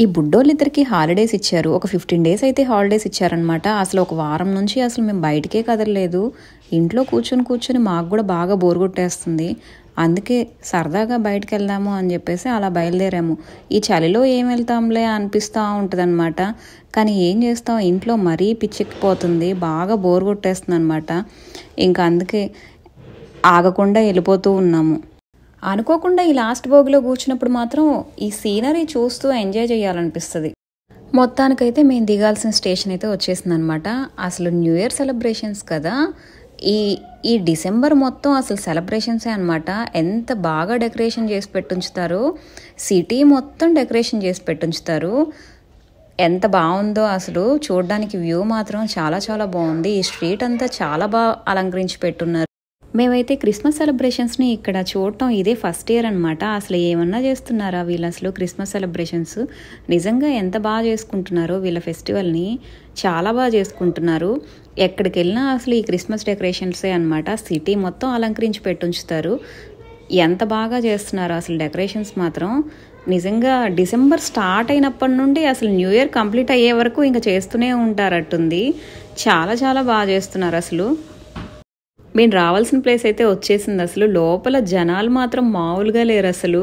ఈ బుడ్డోళ్ళిద్దరికి హాలిడేస్ ఇచ్చారు. ఒక 15 డేస్ అయితే హాలిడేస్ ఇచ్చారనమాట. అసలు ఒక వారం నుంచి అసలు మేము బయటికే కదలలేదు. ఇంట్లో కూర్చొని మాకు కూడా బాగా బోర్ కొట్టేస్తుంది. అందుకే సరదాగా బయటకు వెళ్దాము అని చెప్పేసి అలా బయలుదేరాము. ఈ చలిలో ఏం వెళ్తాంలే అనిపిస్తూ ఉంటుందన్నమాట. కానీ ఏం చేస్తాం, ఇంట్లో మరీ పిచ్చెక్కిపోతుంది, బాగా బోర్ కొట్టేస్తుంది అనమాట. ఇంకా అందుకే ఆగకుండా వెళ్ళిపోతూ ఉన్నాము. అనుకోకుండా ఈ లాస్ట్ భోగిలో కూర్చున్నప్పుడు మాత్రం ఈ సీనరీ చూస్తూ ఎంజాయ్ చేయాలనిపిస్తుంది. మొత్తానికైతే మేము దిగాల్సిన స్టేషన్ అయితే వచ్చేసింది అనమాట. అసలు న్యూ ఇయర్ సెలబ్రేషన్స్ కదా, ఈ డిసెంబర్ మొత్తం అసలు సెలబ్రేషన్సే అనమాట. ఎంత బాగా డెకరేషన్ చేసి పెట్టుంచుతారో, సిటీ మొత్తం డెకరేషన్ చేసి పెట్టుంచుతారు. ఎంత బాగుందో అసలు చూడడానికి వ్యూ మాత్రం చాలా చాలా బాగుంది. ఈ స్ట్రీట్ అంతా చాలా బాగా అలంకరించి పెట్టున్నారు. మేమైతే క్రిస్మస్ సెలబ్రేషన్స్ని ఇక్కడ చూడటం ఇదే ఫస్ట్ ఇయర్ అనమాట. అసలు ఏమన్నా చేస్తున్నారా వీళ్ళు అసలు క్రిస్మస్ సెలబ్రేషన్స్? నిజంగా ఎంత బాగా చేసుకుంటున్నారో వీళ్ళ ఫెస్టివల్ని, చాలా బాగా చేసుకుంటున్నారు. ఎక్కడికి వెళ్ళినా అసలు ఈ క్రిస్మస్ డెకరేషన్సే అనమాట. సిటీ మొత్తం అలంకరించి పెట్టుంచుతారు. ఎంత బాగా చేస్తున్నారు అసలు డెకరేషన్స్ మాత్రం. నిజంగా డిసెంబర్ స్టార్ట్ అయినప్పటి నుండి అసలు న్యూ ఇయర్ కంప్లీట్ అయ్యే వరకు ఇంకా చేస్తూనే ఉంటారట్టుంది. చాలా చాలా బాగా చేస్తున్నారు అసలు. మేము రావాల్సిన ప్లేస్ అయితే వచ్చేసింది. అసలు లోపల జనాలు మాత్రం మామూలుగా లేరు అసలు.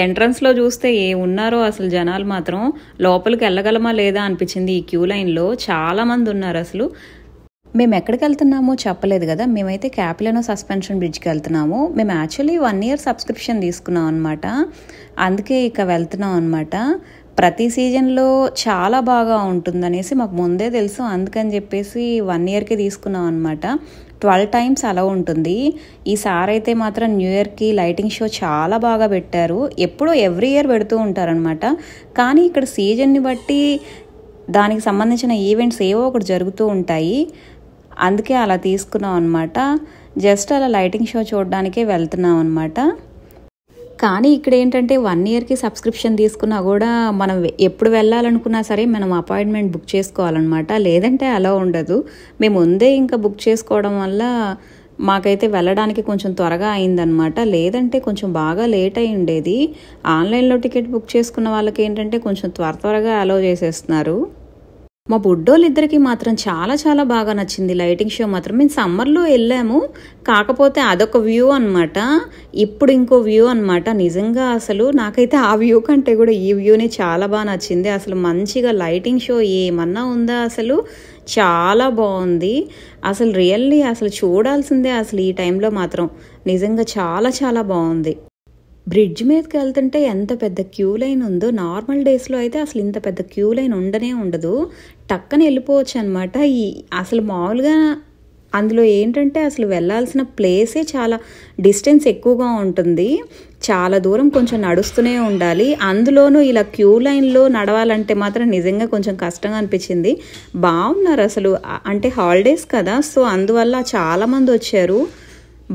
ఎంట్రన్స్లో చూస్తే ఏ ఉన్నారో అసలు జనాలు మాత్రం లోపలికి వెళ్ళగలమా లేదా అనిపించింది. ఈ క్యూ లైన్లో చాలామంది ఉన్నారు అసలు. మేము ఎక్కడికి వెళ్తున్నామో చెప్పలేదు కదా. మేమైతే క్యాపిలనో సస్పెన్షన్ బ్రిడ్జ్కి వెళ్తున్నాము. మేము యాక్చువల్లీ 1 year సబ్స్క్రిప్షన్ తీసుకున్నాం అనమాట. అందుకే ఇక వెళ్తున్నాం అనమాట. ప్రతి సీజన్లో చాలా బాగా ఉంటుందనేసి మాకు ముందే తెలుసు. అందుకని చెప్పేసి 1 yearకి తీసుకున్నాం అనమాట. 12 times అలా ఉంటుంది. ఈసారి అయితే మాత్రం న్యూ ఇయర్కి లైటింగ్ షో చాలా బాగా పెట్టారు. ఎప్పుడూ ఎవ్రీ ఇయర్ పెడుతూ ఉంటారనమాట. కానీ ఇక్కడ సీజన్ని బట్టి దానికి సంబంధించిన ఈవెంట్స్ ఏవో ఒకటి జరుగుతూ ఉంటాయి. అందుకే అలా తీసుకున్నాం అనమాట. జస్ట్ అలా లైటింగ్ షో చూడడానికే వెళ్తున్నాం అనమాట. కానీ ఇక్కడ ఏంటంటే 1 yearకి సబ్స్క్రిప్షన్ తీసుకున్నా కూడా మనం ఎప్పుడు వెళ్ళాలనుకున్నా సరే మనం అపాయింట్మెంట్ బుక్ చేసుకోవాలన్నమాట. లేదంటే అలా ఉండదు. మేము ముందే ఇంకా బుక్ చేసుకోవడం వల్ల మాకైతే వెళ్ళడానికి కొంచెం త్వరగా అయిందనమాట. లేదంటే కొంచెం బాగా లేట్ అయి ఉండేది. ఆన్లైన్లో టికెట్ బుక్ చేసుకున్న వాళ్ళకి ఏంటంటే కొంచెం త్వరగా అలౌ చేసేస్తున్నారు. మా బుడ్డోళ్ళిద్దరికి మాత్రం చాలా చాలా బాగా నచ్చింది లైటింగ్ షో మాత్రం. మేము సమ్మర్లో వెళ్ళాము, కాకపోతే అదొక వ్యూ అనమాట. ఇప్పుడు ఇంకో వ్యూ అనమాట. నిజంగా అసలు నాకైతే ఆ వ్యూ కంటే కూడా ఈ వ్యూనే చాలా బాగా నచ్చింది. అసలు మంచిగా లైటింగ్ షో ఏమన్నా ఉందా అసలు, చాలా బాగుంది అసలు. రియల్లీ అసలు చూడాల్సిందే అసలు. ఈ టైంలో మాత్రం నిజంగా చాలా చాలా బాగుంది. బ్రిడ్జ్ మీదకి వెళ్తుంటే ఎంత పెద్ద క్యూ లైన్ ఉందో. నార్మల్ డేస్లో అయితే అసలు ఇంత పెద్ద క్యూ లైన్ ఉండనే ఉండదు. టక్కన వెళ్ళిపోవచ్చు అనమాట. అసలు మామూలుగా అందులో ఏంటంటే అసలు వెళ్ళాల్సిన ప్లేసే చాలా డిస్టెన్స్ ఎక్కువగా ఉంటుంది. చాలా దూరం కొంచెం నడుస్తూనే ఉండాలి. అందులోనూ ఇలా క్యూ లైన్లో నడవాలంటే మాత్రం నిజంగా కొంచెం కష్టంగా అనిపించింది. బాగున్నారు అసలు. అంటే హాలిడేస్ కదా, సో అందువల్ల చాలామంది వచ్చారు.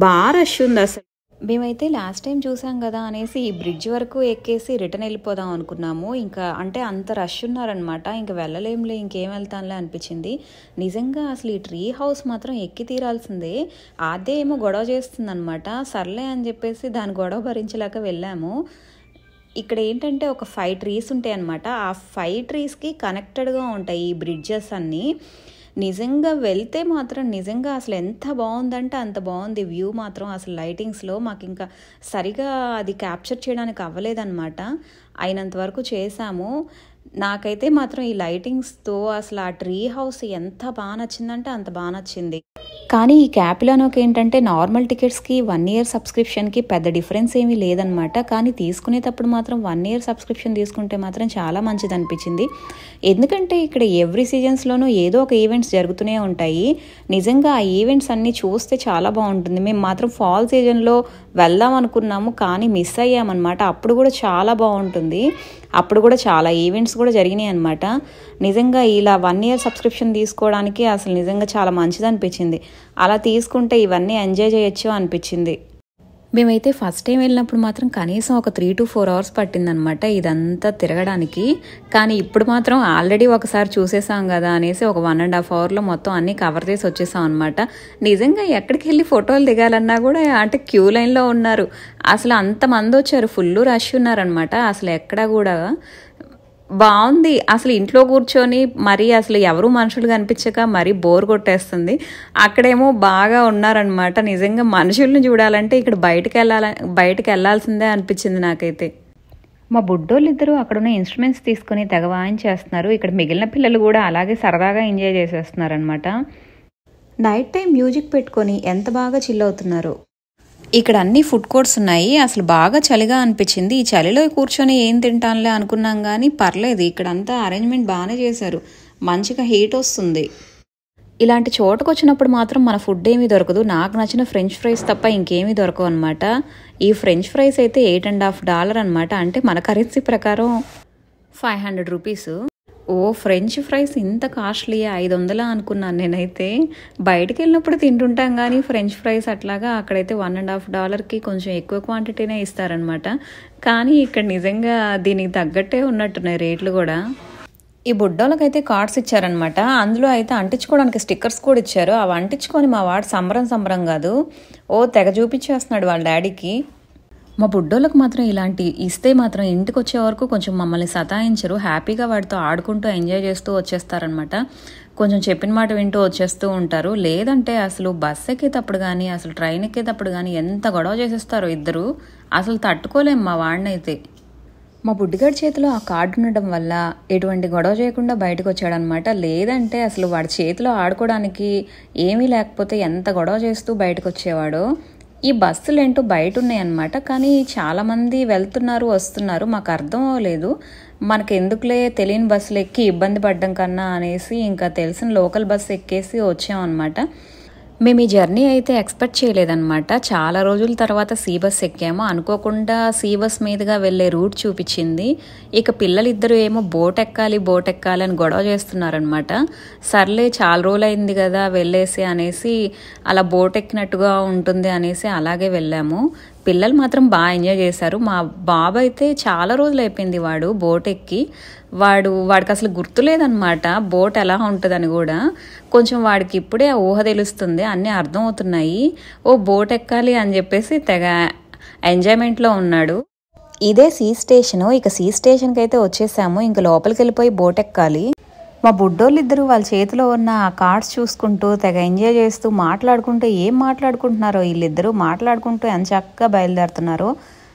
బాగా రష్ ఉంది అసలు. మేమైతే లాస్ట్ టైం చూసాం కదా అనేసి ఈ బ్రిడ్జ్ వరకు ఎక్కేసి రిటర్న్ వెళ్ళిపోదాం అనుకున్నాము. ఇంకా అంటే అంత రష్ ఉన్నారనమాట. ఇంకా వెళ్ళలేంలే, ఇంకేం వెళ్తానులే అనిపించింది. నిజంగా అసలు ఈ ట్రీ హౌస్ మాత్రం ఎక్కి తీరాల్సిందే. అదే ఏమో గొడవ చేస్తుందనమాట. సర్లే అని చెప్పేసి దాని గొడవ భరించలేక వెళ్ళాము. ఇక్కడ ఏంటంటే ఒక 5 trees ఉంటాయి అనమాట. ఆ 5 treesకి కనెక్టెడ్గా ఉంటాయి ఈ బ్రిడ్జెస్ అన్నీ. నిజంగా వెళ్తే మాత్రం నిజంగా అసలు ఎంత బాగుందంటే అంత బాగుంది వ్యూ మాత్రం. అసలు లైటింగ్స్లో మాకు ఇంకా సరిగా అది క్యాప్చర్ చేయడానికి అవ్వలేదన్నమాట. అయినంత వరకు చేసాము. నాకైతే మాత్రం ఈ లైటింగ్స్తో అసలు ఆ ట్రీ హౌస్ ఎంత బాగా నచ్చిందంటే అంత బాగా నచ్చింది. కానీ ఈ క్యాపిలానోకి ఏంటంటే నార్మల్ టికెట్స్కి 1 year సబ్స్క్రిప్షన్కి పెద్ద డిఫరెన్స్ ఏమీ లేదనమాట. కానీ తీసుకునేటప్పుడు మాత్రం 1 year సబ్స్క్రిప్షన్ తీసుకుంటే మాత్రం చాలా మంచిది అనిపించింది. ఎందుకంటే ఇక్కడ ఎవ్రీ సీజన్స్లోనూ ఏదో ఒక ఈవెంట్స్ జరుగుతూనే ఉంటాయి. నిజంగా ఆ ఈవెంట్స్ అన్నీ చూస్తే చాలా బాగుంటుంది. మేము మాత్రం ఫాల్ సీజన్లో వెళ్దాం అనుకున్నాము, కానీ మిస్ అయ్యామన్నమాట. అప్పుడు కూడా చాలా బాగుంటుంది. అప్పుడు కూడా చాలా ఈవెంట్స్ కూడా జరిగినాయి అనమాట. నిజంగా ఇలా 1 year సబ్స్క్రిప్షన్ తీసుకోవడానికి అసలు నిజంగా చాలా మంచిది అనిపించింది. అలా తీసుకుంటే ఇవన్నీ ఎంజాయ్ చేయొచ్చు అనిపించింది. మేమైతే ఫస్ట్ టైం వెళ్ళినప్పుడు మాత్రం కనీసం ఒక 3 to 4 hours పట్టిందనమాట ఇదంతా తిరగడానికి. కానీ ఇప్పుడు మాత్రం ఆల్రెడీ ఒకసారి చూసేసాం కదా అనేసి ఒక 1.5 hourలో మొత్తం అన్నీ కవర్ చేసి వచ్చేసాం అనమాట. నిజంగా ఎక్కడికి వెళ్ళి ఫోటోలు దిగాలన్నా కూడా అంటే క్యూ లైన్లో ఉన్నారు. అసలు అంతమంది వచ్చారు, ఫుల్ రష్ ఉన్నారనమాట. అసలు ఎక్కడ కూడా బాగుంది. అసలు ఇంట్లో కూర్చొని మరీ అసలు ఎవరు మనుషులు కనిపించక మరీ బోర్ కొట్టేస్తుంది. అక్కడేమో బాగా ఉన్నారనమాట. నిజంగా మనుషుల్ని చూడాలంటే ఇక్కడ బయటికి వెళ్ళాల్సిందే అనిపించింది నాకైతే. మా బుడ్డోళ్ళిద్దరూ అక్కడున్న ఇన్స్ట్రుమెంట్స్ తీసుకుని తెగ వాయించేస్తున్నారు. ఇక్కడ మిగిలిన పిల్లలు కూడా అలాగే సరదాగా ఎంజాయ్ చేసేస్తున్నారనమాట. నైట్ టైం మ్యూజిక్ పెట్టుకొని ఎంత బాగా చిల్ అవుతున్నారు. ఇక్కడ అన్ని ఫుడ్ కోర్ట్స్ ఉన్నాయి. అసలు బాగా చలిగా అనిపించింది. ఈ చలిలో కూర్చొని ఏం తింటానులే అనుకున్నాం కానీ పర్లేదు, ఇక్కడంతా అరేంజ్మెంట్ బాగానే చేశారు. మంచిగా హీట్ వస్తుంది. ఇలాంటి చోటుకు వచ్చినప్పుడు మాత్రం మన ఫుడ్ ఏమీ దొరకదు. నాకు నచ్చిన ఫ్రెంచ్ ఫ్రైస్ తప్ప ఇంకేమీ దొరకవు అనమాట. ఈ ఫ్రెంచ్ ఫ్రైస్ అయితే $8.50 అనమాట. అంటే మన కరెన్సీ ప్రకారం 500 రూపీస్. ఓ ఫ్రెంచ్ ఫ్రైస్ ఇంత కాస్ట్లీ 500 అనుకున్నాను నేనైతే. బయటికి వెళ్ళినప్పుడు తింటుంటాం కానీ ఫ్రెంచ్ ఫ్రైస్ అట్లాగా అక్కడైతే $1.50కి కొంచెం ఎక్కువ క్వాంటిటీనే ఇస్తారనమాట. కానీ ఇక్కడ నిజంగా దీనికి తగ్గట్టే ఉన్నట్టున్నాయి రేట్లు కూడా. ఈ బుడ్డోళ్ళకైతే కార్డ్స్ ఇచ్చారనమాట. అందులో అయితే అంటించుకోవడానికి స్టిక్కర్స్ కూడా ఇచ్చారు. అవి అంటించుకొని మా వాడు సంబరం కాదు, ఓ తెగ చూపించేస్తున్నాడు వాళ్ళ డాడీకి. మా బుడ్డోళ్ళకి మాత్రం ఇలాంటి ఇస్తే మాత్రం ఇంటికి వచ్చే వరకు కొంచెం మమ్మల్ని సతాయించరు. హ్యాపీగా వాడితో ఆడుకుంటూ ఎంజాయ్ చేస్తూ వచ్చేస్తారనమాట. కొంచెం చెప్పిన మాట వింటూ వచ్చేస్తూ ఉంటారు. లేదంటే అసలు బస్ ఎక్కేటప్పుడు కానీ అసలు ట్రైన్ ఎక్కేటప్పుడు కానీ ఎంత గొడవ చేసేస్తారో ఇద్దరు. అసలు తట్టుకోలేం మా వాడినైతే. మా బుడ్డిగాడి చేతిలో ఆ కార్డు ఉండడం వల్ల ఎటువంటి గొడవ చేయకుండా బయటకు వచ్చాడనమాట. లేదంటే అసలు వాడి చేతిలో ఆడుకోవడానికి ఏమీ లేకపోతే ఎంత గొడవ చేస్తూ బయటకు వచ్చేవాడో. ఈ బస్సులు ఏంటో బయట ఉన్నాయన్నమాట. కానీ చాలామంది వెళ్తున్నారు వస్తున్నారు. మాకు అర్థం లేదు. మనకు ఎందుకులే తెలియని బస్సులు ఎక్కి ఇబ్బంది పడ్డం కన్నా అనేసి ఇంకా తెలిసిన లోకల్ బస్సు ఎక్కేసి వచ్చామన్నమాట. మేము ఈ జర్నీ అయితే ఎక్స్పెక్ట్ చేయలేదన్నమాట. చాలా రోజుల తర్వాత సీ బస్ ఎక్కాము. అనుకోకుండా సీ బస్ మీదుగా వెళ్ళే రూట్ చూపించింది. ఇక పిల్లలిద్దరూ ఏమో బోట్ ఎక్కాలి అని గొడవ చేస్తున్నారనమాట. సర్లే చాలా రోజులు అయింది కదా వెళ్ళేసి అనేసి అలా బోట్ ఎక్కినట్టుగా ఉంటుంది అనేసి అలాగే వెళ్ళాము. పిల్లలు మాత్రం బాగా ఎంజాయ్ చేశారు. మా బాబు అయితే చాలా రోజులు అయిపోయింది వాడు బోట్ ఎక్కి. వాడికి అసలు గుర్తులేదన్నమాట బోట్ ఎలా ఉంటుందని కూడా. కొంచెం వాడికి ఇప్పుడే ఊహ తెలుస్తుంది, అన్నీ అర్థమవుతున్నాయి. ఓ బోట్ ఎక్కాలి అని చెప్పేసి తెగ ఎంజాయ్మెంట్లో ఉన్నాడు. ఇదే సీ స్టేషను. ఇక సీ స్టేషన్కి అయితే వచ్చేసాము. ఇంక లోపలికి వెళ్ళిపోయి బోట్ ఎక్కాలి. మా బుడ్డోళ్ళిద్దరూ వాళ్ళ చేతిలో ఉన్న ఆ కార్డ్స్ చూసుకుంటూ తెగ ఎంజాయ్ చేస్తూ మాట్లాడుకుంటూ ఏం మాట్లాడుకుంటున్నారో వీళ్ళిద్దరూ మాట్లాడుకుంటూ ఎంత చక్కగా బయలుదేరుతున్నారో.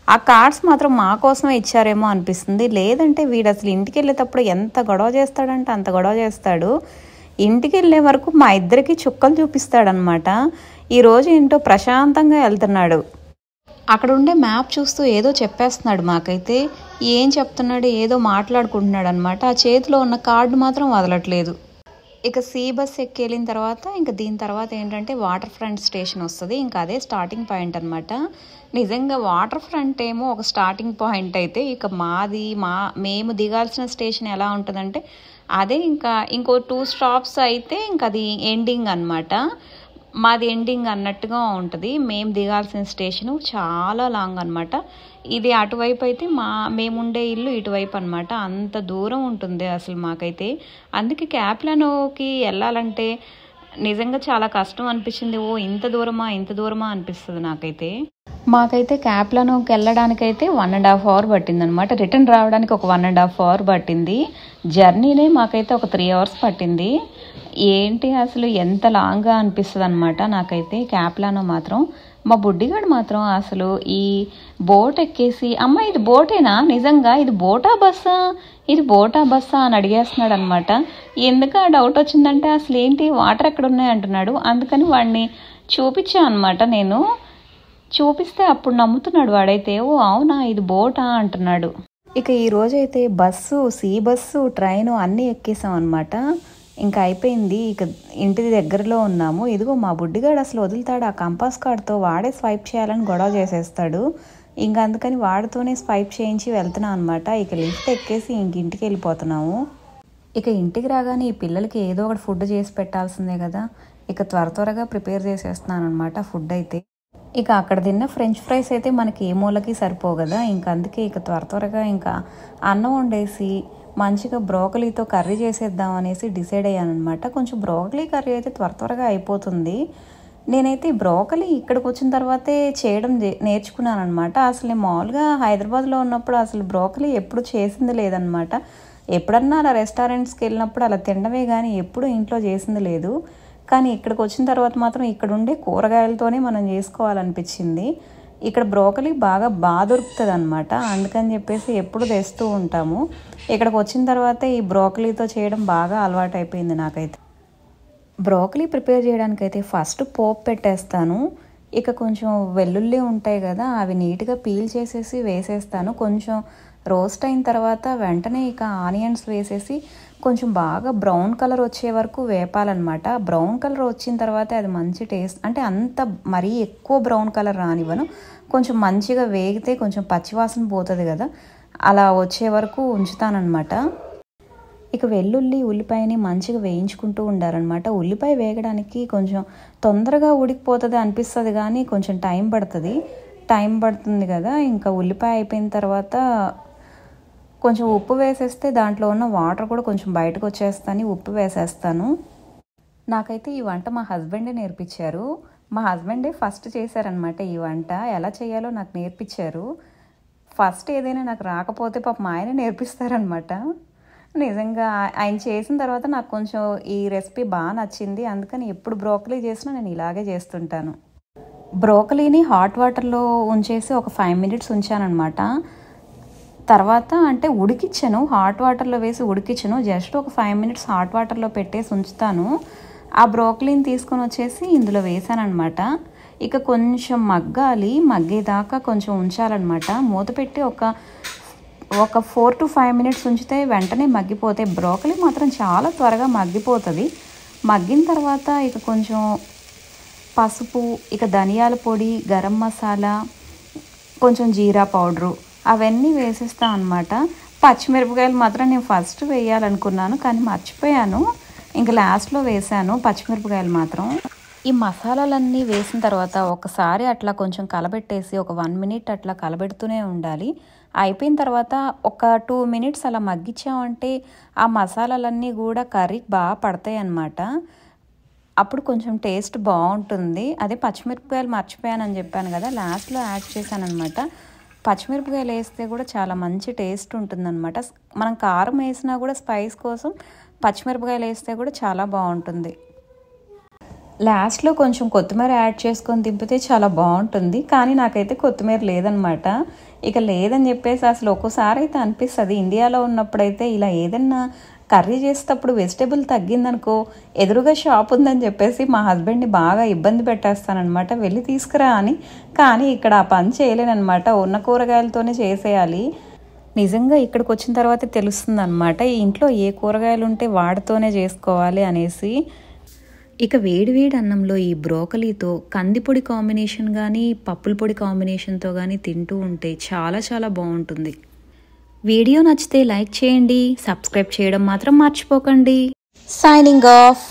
ఆ కార్డ్స్ మాత్రం మా కోసమే ఇచ్చారేమో అనిపిస్తుంది. లేదంటే వీడు అసలు ఇంటికి వెళ్ళేటప్పుడు ఎంత గొడవ చేస్తాడంటే అంత గొడవ చేస్తాడు. ఇంటికి వెళ్ళే వరకు మా ఇద్దరికి చుక్కలు చూపిస్తాడనమాట. ఈరోజు ఏంటో ప్రశాంతంగా వెళ్తున్నాడు. అక్కడ ఉండే మ్యాప్ చూస్తూ ఏదో చెప్పేస్తున్నాడు మాకైతే. ఏం చెప్తున్నాడు, ఏదో మాట్లాడుకుంటున్నాడు అనమాట. ఆ చేతిలో ఉన్న కార్డు మాత్రం వదలట్లేదు. ఇక సీ బస్ ఎక్కి వెళ్ళిన తర్వాత ఇంకా దీని తర్వాత ఏంటంటే వాటర్ ఫ్రంట్ స్టేషన్ వస్తుంది. ఇంకా అదే స్టార్టింగ్ పాయింట్ అనమాట. నిజంగా వాటర్ ఫ్రంట్ ఏమో ఒక స్టార్టింగ్ పాయింట్ అయితే ఇక మేము దిగాల్సిన స్టేషన్ ఎలా ఉంటుందంటే అదే ఇంకా ఇంకో 2 స్టాప్స్ అయితే ఇంకా అది ఎండింగ్ అనమాట. మాది ఎండింగ్ అన్నట్టుగా ఉంటుంది. మేము దిగాల్సిన స్టేషను చాలా లాంగ్ అనమాట. ఇది అటువైపు అయితే మేముండే ఇల్లు ఇటువైపు అనమాట. అంత దూరం ఉంటుంది అసలు మాకైతే. అందుకే క్యాప్లానోకి వెళ్ళాలంటే నిజంగా చాలా కష్టం అనిపించింది. ఓ ఇంత దూరమా అనిపిస్తుంది నాకైతే. మాకైతే క్యాప్లానోకి వెళ్ళడానికైతే 1.5 అవర్ పట్టింది అనమాట. రిటర్న్ రావడానికి ఒక 1.5 అవర్ పట్టింది. జర్నీనే మాకైతే ఒక 3 అవర్స్ పట్టింది. ఏంటి అసలు ఎంత లాంగ్గా అనిపిస్తుంది అనమాట నాకైతే క్యాప్లానో మాత్రం. మా బుడ్డిగాడు మాత్రం అసలు ఈ బోట్ ఎక్కేసి అమ్మ ఇది బోటేనా, నిజంగా ఇది బోటా బస్సా అని అడిగేస్తున్నాడు అనమాట. ఎందుకు ఆ డౌట్ వచ్చిందంటే అసలు ఏంటి వాటర్ ఎక్కడ ఉన్నాయి అంటున్నాడు. అందుకని వాడిని చూపించా అనమాట. నేను చూపిస్తే అప్పుడు నమ్ముతున్నాడు వాడైతే. ఓ అవునా ఇది బోటా అంటున్నాడు. ఇక ఈ రోజైతే బస్సు, సీ బస్సు, ట్రైను అన్నీ ఎక్కేసాం అనమాట. ఇంకా అయిపోయింది. ఇక ఇంటి దగ్గరలో ఉన్నాము. ఇదిగో మా బుడ్డిగాడు అసలు వదులుతాడు. ఆ కంపాస్ కార్డ్తో వాడే స్వైప్ చేయాలని గొడవ చేసేస్తాడు. ఇంకా అందుకని వాడితోనే స్వైప్ చేయించి వెళ్తున్నాం అనమాట. ఇక లిఫ్ట్ ఎక్కేసి ఇంటికి వెళ్ళిపోతున్నాము. ఇక ఇంటికి రాగానే ఈ పిల్లలకి ఏదో ఒకటి ఫుడ్ చేసి పెట్టాల్సిందే కదా. ఇక త్వరగా ప్రిపేర్ చేసేస్తున్నాను అనమాట ఫుడ్ అయితే. ఇక అక్కడ తిన్న ఫ్రెంచ్ ఫ్రైస్ అయితే మనకి ఏ మూలకి సరిపోవు కదా. ఇంకా అందుకే ఇక త్వరగా ఇంకా అన్నం వండేసి మంచిగా బ్రోకలీతో కర్రీ చేసేద్దాం అనేసి డిసైడ్ అయ్యాను అనమాట. కొంచెం బ్రోకలీ కర్రీ అయితే త్వరగా అయిపోతుంది. నేనైతే బ్రోకలీ ఇక్కడికి వచ్చిన తర్వాతే చేయడం నేర్చుకున్నాను అనమాట. అసలు నేను మామూలుగా హైదరాబాద్లో ఉన్నప్పుడు అసలు బ్రోకలీ ఎప్పుడు చేసింది లేదనమాట. ఎప్పుడన్నా అలా రెస్టారెంట్స్కి వెళ్ళినప్పుడు అలా తినడమే కానీ ఎప్పుడూ ఇంట్లో చేసింది లేదు. కానీ ఇక్కడికి వచ్చిన తర్వాత మాత్రం ఇక్కడ ఉండే కూరగాయలతోనే మనం చేసుకోవాలనిపించింది. ఇక్కడ బ్రోకలీ బాగా దొరుకుతుంది అనమాట. అందుకని చెప్పేసి ఎప్పుడు తెస్తూ ఉంటాము. ఇక్కడికి వచ్చిన తర్వాత ఈ బ్రోకలీతో చేయడం బాగా అలవాటు అయిపోయింది నాకైతే. బ్రోకలీ ప్రిపేర్ చేయడానికైతే ఫస్ట్ పోపు పెట్టేస్తాను. ఇక కొంచెం వెల్లుల్లి ఉంటాయి కదా, అవి నీట్గా పీల్ చేసేసి వేసేస్తాను. కొంచెం రోస్ట్ అయిన తర్వాత వెంటనే ఇక ఆనియన్స్ వేసేసి కొంచెం బాగా బ్రౌన్ కలర్ వచ్చే వరకు వేపాలన్నమాట. బ్రౌన్ కలర్ వచ్చిన తర్వాత అది మంచి టేస్ట్, అంటే అంత మరీ ఎక్కువ బ్రౌన్ కలర్ రానివ్వను. కొంచెం మంచిగా వేగితే కొంచెం పచ్చివాసన పోతుంది కదా, అలా వచ్చే వరకు ఉంచుతానన్నమాట. ఇక వెల్లుల్లి ఉల్లిపాయని మంచిగా వేయించుకుంటూ ఉండాలన్నమాట. ఉల్లిపాయ వేగడానికి కొంచెం తొందరగా ఉడికిపోతుంది అనిపిస్తుంది కానీ కొంచెం టైం పడుతుంది కదా. ఇంకా ఉల్లిపాయ అయిపోయిన తర్వాత కొంచెం ఉప్పు వేసేస్తే దాంట్లో ఉన్న వాటర్ కూడా కొంచెం బయటకు వచ్చేస్తాను. ఉప్పు వేసేస్తాను. నాకైతే ఈ వంట మా హస్బెండే నేర్పించారు. మా హస్బెండే ఫస్ట్ చేశారనమాట ఈ వంట. ఎలా చేయాలో నాకు నేర్పించారు. ఫస్ట్ ఏదైనా నాకు రాకపోతే పాపం ఆయన నేర్పిస్తారనమాట. నిజంగా ఆయన చేసిన తర్వాత నాకు కొంచెం ఈ రెసిపీ బాగా నచ్చింది. అందుకని ఎప్పుడు బ్రోకలీ చేసినా నేను ఇలాగే చేస్తుంటాను. బ్రోకలీని హాట్ వాటర్లో ఉంచేసి ఒక 5 minutes ఉంచానమాట. తర్వాత అంటే ఉడికిచ్చాను, హాట్ వాటర్లో వేసి ఉడికిచ్చాను. జస్ట్ ఒక 5 minutes హాట్ వాటర్లో పెట్టేసి ఉంచుతాను. ఆ బ్రోకలీని తీసుకొని వచ్చేసి ఇందులో వేసానమాట. ఇక కొంచెం మగ్గేదాకా కొంచెం ఉంచాలన్నమాట. మూత పెట్టి ఒక 4 to 5 minutes ఉంచితే వెంటనే మగ్గిపోతాయి. బ్రోకలీ మాత్రం చాలా త్వరగా మగ్గిపోతుంది. మగ్గిన తర్వాత ఇక కొంచెం పసుపు, ఇక ధనియాల పొడి, గరం మసాలా, కొంచెం జీరా పౌడరు అవన్నీ వేసేస్తాను అనమాట. పచ్చిమిరపకాయలు మాత్రం నేను ఫస్ట్ వేయాలనుకున్నాను కానీ మర్చిపోయాను. ఇంకా లాస్ట్లో వేసాను పచ్చిమిరపకాయలు మాత్రం. ఈ మసాలాలన్నీ వేసిన తర్వాత ఒకసారి అట్లా కొంచెం కలబెట్టేసి ఒక 1 minute అట్లా కలబెడుతూనే ఉండాలి. అయిపోయిన తర్వాత ఒక 2 minutes అలా మగ్గించామంటే ఆ మసాలాలన్నీ కూడా కర్రీకి బాగా పడతాయి అన్నమాట. అప్పుడు కొంచెం టేస్ట్ బాగుంటుంది. అదే పచ్చిమిరపకాయలు మర్చిపోయానని చెప్పాను కదా, లాస్ట్లో యాడ్ చేశానమాట. పచ్చిమిరపకాయలు వేస్తే కూడా చాలా మంచి టేస్ట్ ఉంటుందన్నమాట. మనం కారం వేసినా కూడా స్పైస్ కోసం పచ్చిమిరపకాయలు వేస్తే కూడా చాలా బాగుంటుంది. లాస్ట్లో కొంచెం కొత్తిమీర యాడ్ చేసుకొని దింపితే చాలా బాగుంటుంది. కానీ నాకైతే కొత్తిమీర లేదనమాట. ఇక లేదని చెప్పేసి అసలు ఒక్కోసారి అయితే అనిపిస్తుంది, ఇండియాలో ఉన్నప్పుడైతే ఇలా ఏదన్నా కర్రీ చేసేటప్పుడు వెజిటేబుల్ తగ్గిందనుకో, ఎదురుగా షాప్ ఉందని చెప్పేసి మా హస్బెండ్ని బాగా ఇబ్బంది పెట్టేస్తానమాట, వెళ్ళి తీసుకురా అని. కానీ ఇక్కడ ఆ పని చేయలేనమాట, ఉన్న కూరగాయలతోనే చేసేయాలి. నిజంగా ఇక్కడికి వచ్చిన తర్వాత తెలుస్తుంది అనమాట, ఈ ఇంట్లో ఏ కూరగాయలు ఉంటే వాటితోనే చేసుకోవాలి అనేసి. ఇక వేడివేడి అన్నంలో ఈ బ్రోకలీతో కందిపొడి కాంబినేషన్ కానీ పప్పుల పొడి కాంబినేషన్తో కానీ తింటూ ఉంటే చాలా చాలా బాగుంటుంది. వీడియో నచ్చితే లైక్ చేయండి, సబ్స్క్రైబ్ చేయడం మాత్రం మర్చిపోకండి. Signing off.